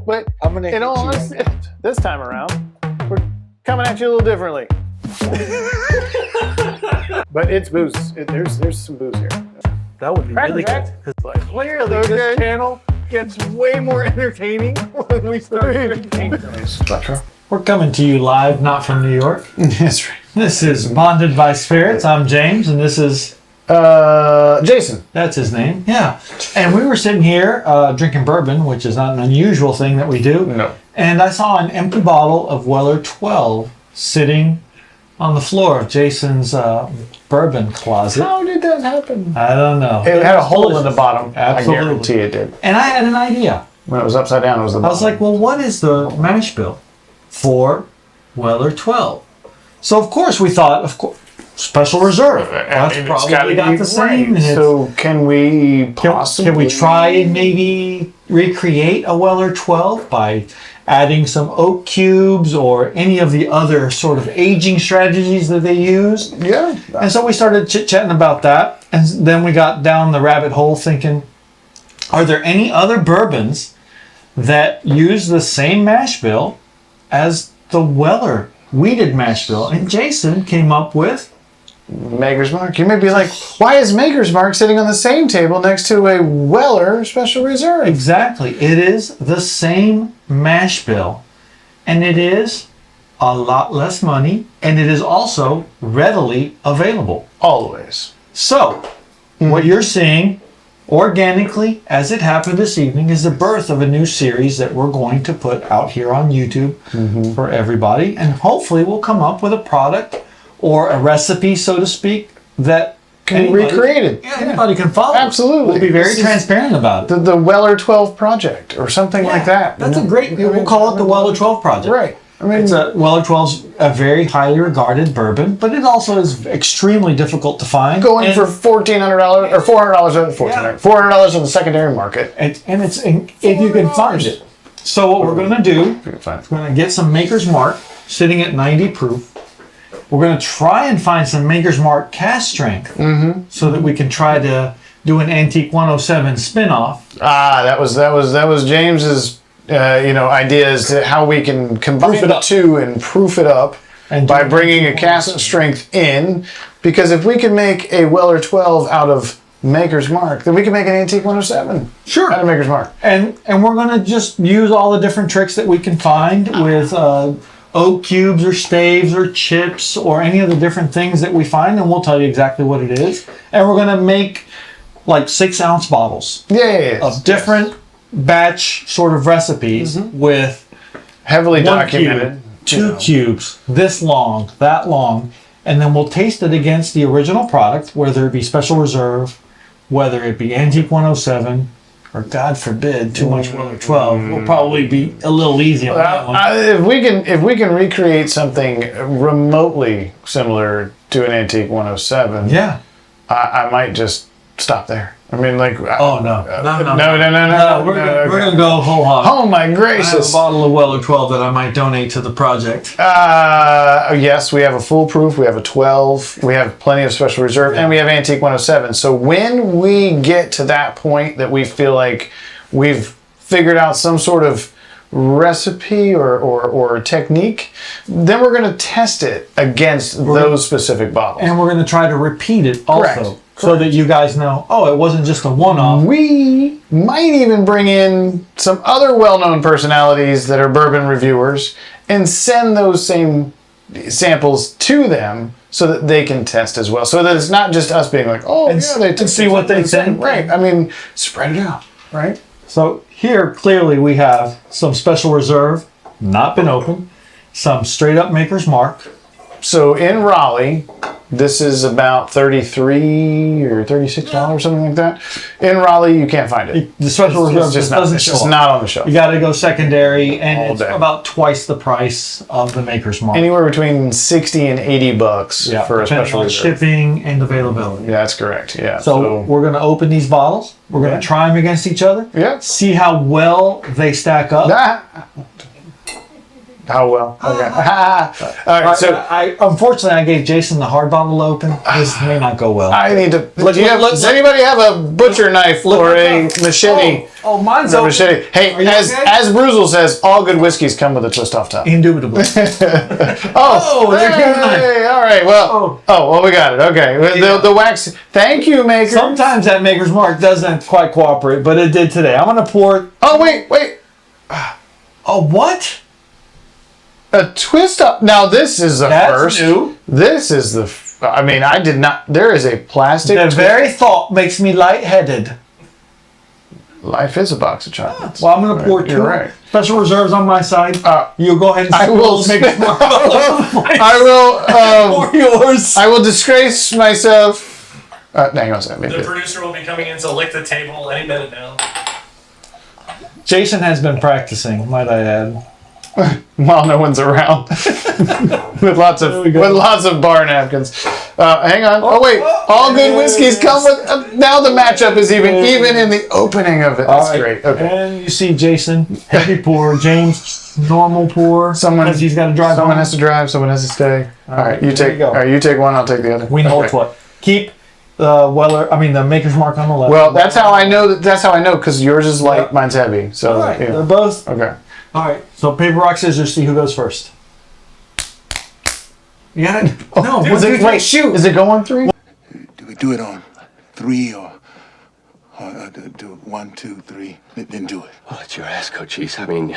But I'm gonna in all honesty, this time around, we're coming at you a little differently. But it's booze. There's some booze here. That would be really good. Like, Clearly, okay. this channel gets way more entertaining when we start drinking. We're coming to you live, not from New York. That's right. This is Bonded by Spirits. I'm James, and this is... Jason. That's his name, yeah. And we were sitting here drinking bourbon, which is not an unusual thing that we do. No. And I saw an empty bottle of Weller 12 sitting on the floor of Jason's bourbon closet. How did that happen? I don't know. It had a hole in the bottom. Absolutely. I guarantee it did. And I had an idea. When it was upside down, it was the bottom. I was like, well, what is the mash bill for Weller 12? So, of course, we thought, Special Reserve. That's probably got the same. Right. So can we possibly... Can we try and maybe recreate a Weller 12 by adding some oak cubes or any of the other sort of aging strategies that they use? Yeah. And so we started chit-chatting about that. And then we got down the rabbit hole thinking, are there any other bourbons that use the same mash bill as the Weller weeded mash bill? And Jason came up with Maker's Mark. You may be like, why is Maker's Mark sitting on the same table next to a Weller Special Reserve? Exactly. It is the same mash bill, and it is a lot less money, and it is also readily available. Always. So, what you're seeing organically, as it happened this evening, is the birth of a new series that we're going to put out here on YouTube for everybody, and hopefully we'll come up with a product or a recipe, so to speak, that can be recreated. Yeah, anybody can follow. Absolutely. We'll be very transparent about it. The Weller 12 Project or something like that. That's a great, we'll call it the Weller 12 Project. Right. I mean, Weller 12's a very highly regarded bourbon, but it also is extremely difficult to find. Going for $1,400 or $400 $400 on the secondary market. And it's if you can find it. So what we're going to do, we're going to get some Maker's Mark sitting at 90 proof. We're going to try and find some Maker's Mark cast strength so that we can try to do an Antique 107 spin-off. That was James's idea as to how we can combine the two and proof it up by bringing a cast strength in. Because if we can make a Weller 12 out of Maker's Mark, then we can make an Antique 107 out of Maker's Mark. And we're going to just use all the different tricks that we can find with oak cubes or staves or chips or any of the different things that we find, and we'll tell you exactly what it is. And we're going to make like 6-ounce bottles of different batch sort of recipes with heavily documented cube, 2 cubes, this long, that long, and then we'll taste it against the original product, whether it be Special Reserve, whether it be Antique 107, or God forbid, too much Weller 12. We'll probably be a little easy on that one. If we can recreate something remotely similar to an Antique 107, I might just stop there. I mean, like, no. We're gonna go whole hog. Oh my gracious! I have a bottle of Weller 12 that I might donate to the project. Yes, we have a full proof. We have a 12. We have plenty of Special Reserve, and we have Antique 107. So when we get to that point that we feel like we've figured out some sort of recipe or technique, then we're going to test it against those specific bottles, and we're going to try to repeat it also. So that you guys know, it wasn't just a one-off. We might even bring in some other well-known personalities that are bourbon reviewers and send those same samples to them so that they can test as well. So that it's not just us being like, they see what they think. Right. I mean, spread it out. Right. So here, clearly, we have some Special Reserve, not been opened, some straight-up Maker's Mark. So in Raleigh, this is about $33 or $36, something like that. In Raleigh, you can't find it. The Special Reserve just doesn't show up. It's just not on the shelf. You got to go secondary, and it's about twice the price of the Maker's Mark. Anywhere between $60 and $80 for a Special Reserve. Shipping and availability. Yeah, that's correct. Yeah. So we're going to open these bottles. We're going to try them against each other. Yeah. See how well they stack up. How well? Okay. All right. So I unfortunately I gave Jason the hard bottle open. This may not go well. I need to. Does anybody have a butcher knife or a machete? Oh, mine's No open. machete. Hey, Are you as okay? as Bruzel says, all good whiskeys come with a twist off top. Indubitably. Oh, there's your knife. hey, all right. Well, well, we got it. Okay. The wax. Thank you, maker. Sometimes that Maker's Mark doesn't quite cooperate, but it did today. I'm gonna pour. Oh wait. Oh, what? A twist up. Now this is a That's first. new. This is the. I mean, I did not. There is a plastic. The very thought makes me lightheaded. Life is a box of chocolates. Well, I'm gonna pour You're two right. special reserves on my side. You go ahead and I will. spill Maker's Mark all over the place. I will. Pour yours. I will disgrace myself. Hang on a second. The producer will be coming in to lick the table any minute now. Jason has been practicing, might I add. While no one's around, with lots of bar napkins. Hang on. Oh wait, all good whiskeys come with. Now the matchup is even in the opening of it. That's great. Okay. And you see Jason, heavy pour. James, normal pour. Someone because he's got to drive. Someone home. has to drive. Someone has to stay. All right, you there take. you go. All right, you take one. I'll take the other. We know it's what. Keep the Maker's Mark on the left. Well, that's how I know. That's how I know because yours is light, mine's heavy. So All right, yeah. they're both. Okay. All right, so paper, rock, scissors, see who goes first. You got it? No, Shoot. Is it going 3? Do we do it on 3 or do it 1, 2, 3, then do it? Well, it's your ass, Cochise. I mean,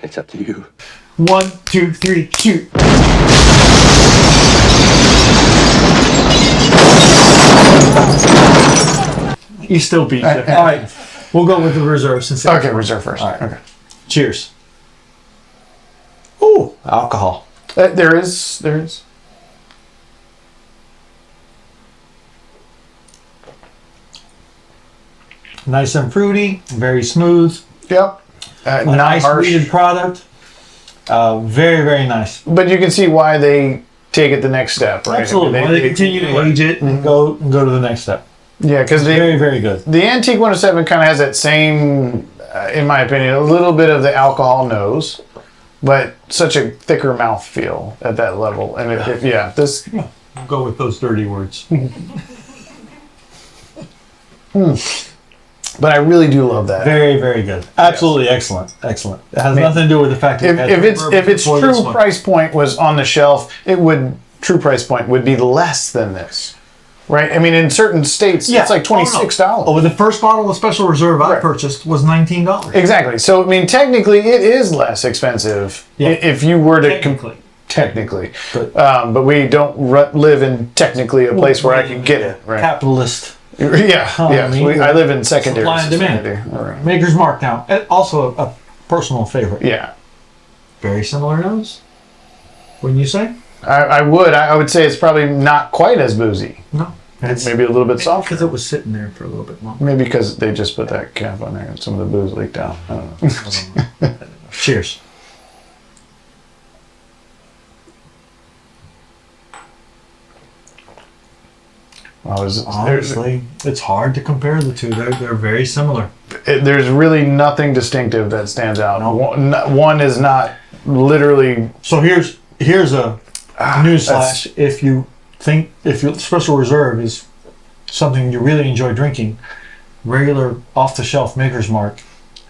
it's up to you. 1, 2, 3, shoot. You still beat it. All right, we'll go with the reserve since. Okay, reserve first. All right. Okay. Cheers. Ooh, alcohol. There is. Nice and fruity, very smooth. Yep. A Not nice harsh. weeded product. Very, very nice. But you can see why they take it the next step, right? Absolutely. I mean, They continue to age it and go to the next step. Yeah, because Very, very good. the Antique 107 kind of has that same, in my opinion, a little bit of the alcohol nose, but such a thicker mouth feel at that level. And this. We'll go with those dirty words. But I really do love that. Very, very good. Absolutely excellent. Excellent. It has nothing to do with the fact that If its true price point was on the shelf, true price point would be less than this. Right? I mean, in certain states, it's like $26. Oh, the first bottle of Special Reserve I purchased was $19. Exactly. So, I mean, technically, it is less expensive if you were to... Technically. But we don't live in technically a place where I can get it. Right? Capitalist. I live in secondary supply and society. demand. All right. Maker's Mark now. Also a personal favorite. Yeah. Very similar nose. Wouldn't you say? I would say it's probably not quite as boozy. No. It's maybe a little bit softer. Because it was sitting there for a little bit longer. Maybe because they just put that cap on there and some of the booze leaked out. I don't know. Cheers. Honestly, it's hard to compare the two. They're very similar. There's really nothing distinctive that stands out. One is not literally. So here's a newsflash. If your Special Reserve is something you really enjoy drinking, regular off-the-shelf Maker's Mark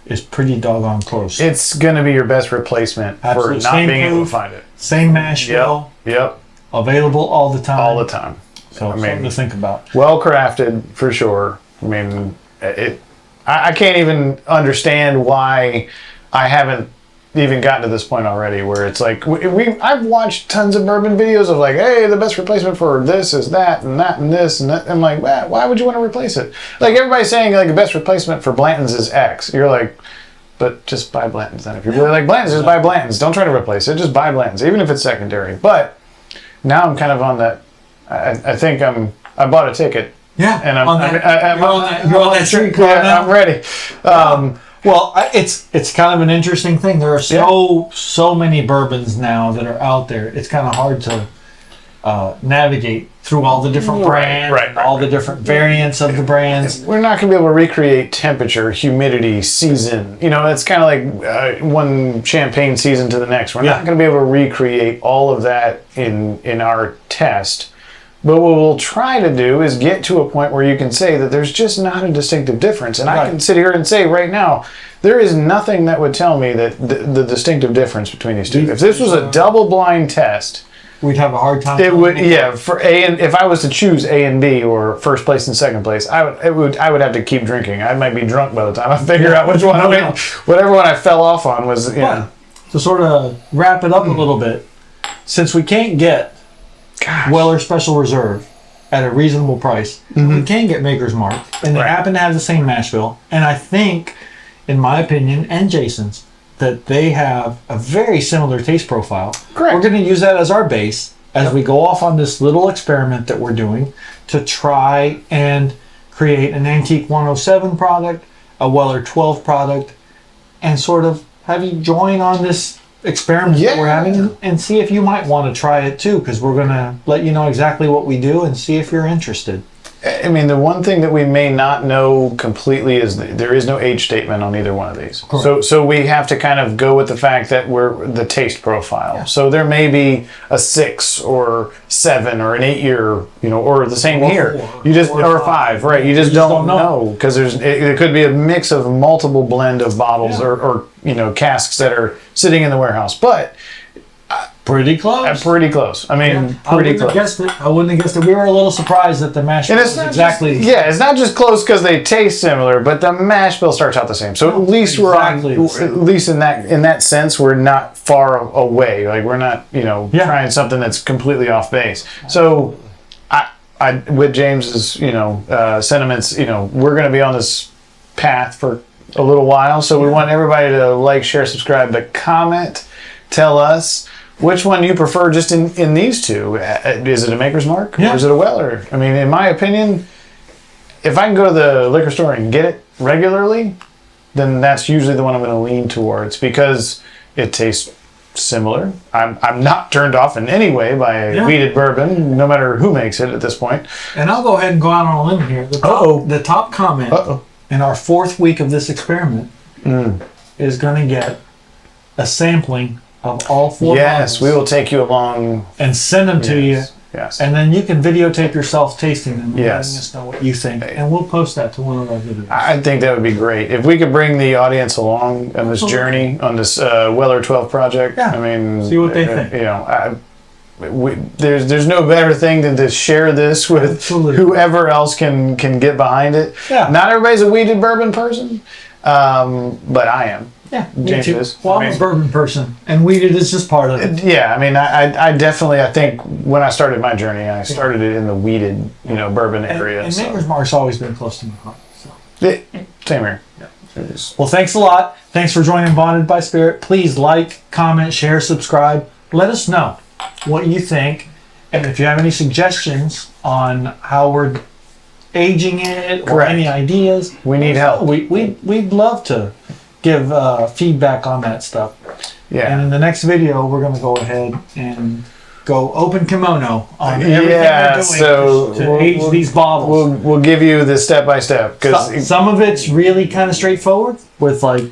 is pretty doggone close. It's going to be your best replacement for not being able to find it. Same mash bill. Yep. Available all the time. All the time. So something to think about. Well crafted for sure. I mean, I can't even understand why I haven't even gotten to this point already. Where it's like I've watched tons of bourbon videos of like, hey, the best replacement for this is that and that and this and that. I'm like, why would you want to replace it? Like everybody's saying, like the best replacement for Blanton's is X. You're like, but just buy Blanton's then. If you really like Blanton's, just buy Blanton's. Don't try to replace it. Just buy Blanton's, even if it's secondary. But now I'm kind of on that. I think I bought a ticket. Yeah, and you're on that street. I'm ready. Well, it's kind of an interesting thing. There are so many bourbons now that are out there. It's kind of hard to navigate through all the different brands, right, all the different variants of the brands. We're not going to be able to recreate temperature, humidity, season. You know, it's kind of like one champagne season to the next. We're not going to be able to recreate all of that in our test. But what we'll try to do is get to a point where you can say that there's just not a distinctive difference. And I can sit here and say right now, there is nothing that would tell me that the distinctive difference between these two. If this was a double-blind test, we'd have a hard time. it would, yeah. For A and if I was to choose A and B or first place and second place, I would have to keep drinking. I might be drunk by the time I figure out which one. I mean, whatever one I fell off on was, you know. To sort of wrap it up a little bit, since we can't get Weller Special Reserve at a reasonable price, we can get Maker's Mark, and they happen to have the same mash bill. And I think, in my opinion, and Jason's, that they have a very similar taste profile. Correct. We're going to use that as our base as we go off on this little experiment that we're doing to try and create an Antique 107 product, a Weller 12 product, and sort of have you join on this experiment that we're having and see if you might want to try it too, because we're going to let you know exactly what we do and see if you're interested. I mean, the one thing that we may not know completely is that there is no age statement on either one of these. So we have to kind of go with the fact that we're the taste profile. Yeah. So there may be a 6 or 7 or an 8-year, you know, or the same here. 4, you just or 5, right? You just don't know because it could be a mix of multiple blend of bottles or you know, casks that are sitting in the warehouse, but. Pretty close. Pretty close. I mean, pretty close. I wouldn't have guessed it. We were a little surprised that the mash bill is exactly. It's not just close because they taste similar, but the mash bill starts out the same. So at least we're on. At least in that sense, we're not far away. Like we're not, you know, trying something that's completely off base. So, I with James's, you know, sentiments, you know, we're going to be on this path for a little while. So we want everybody to like, share, subscribe, but comment, tell us. Which one you prefer just in these two? Is it a Maker's Mark or is it a Weller? I mean, in my opinion, if I can go to the liquor store and get it regularly, then that's usually the one I'm going to lean towards because it tastes similar. I'm not turned off in any way by a weeded bourbon, no matter who makes it at this point. And I'll go ahead and go out on a limb here. The top comment in our 4th week of this experiment is going to get a sampling of all 4 bottles. We will take you along and send them to you. Yes. And then you can videotape yourself tasting them and letting us know what you think. And we'll post that to one of our videos. I think that would be great. If we could bring the audience along on this journey, on this Weller 12 project. I mean, see what they think. You know, there's no better thing than to share this with whoever else can get behind it. Not everybody's a weeded bourbon person, but I am. James is. Well, I'm a bourbon person, and weeded is just part of it. I mean, I definitely, I think when I started my journey, I started it in the weeded, you know, bourbon area. And Maker's Mark's always been close to my heart. So. Same here. Well, thanks a lot. Thanks for joining Bonded by Spirit. Please like, comment, share, subscribe. Let us know what you think, and if you have any suggestions on how we're aging it or any ideas, we need help. We'd love to give feedback on that stuff. And in the next video, we're going to go ahead and go open kimono on everything we're doing to age these bottles. We'll give you the step by step because some of it's really kind of straightforward with like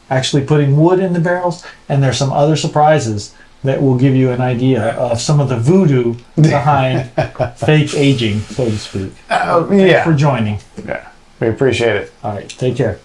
actually putting wood in the barrels, and there's some other surprises that will give you an idea of some of the voodoo behind fake aging, so to speak. Thanks for joining. We appreciate it. All right, take care.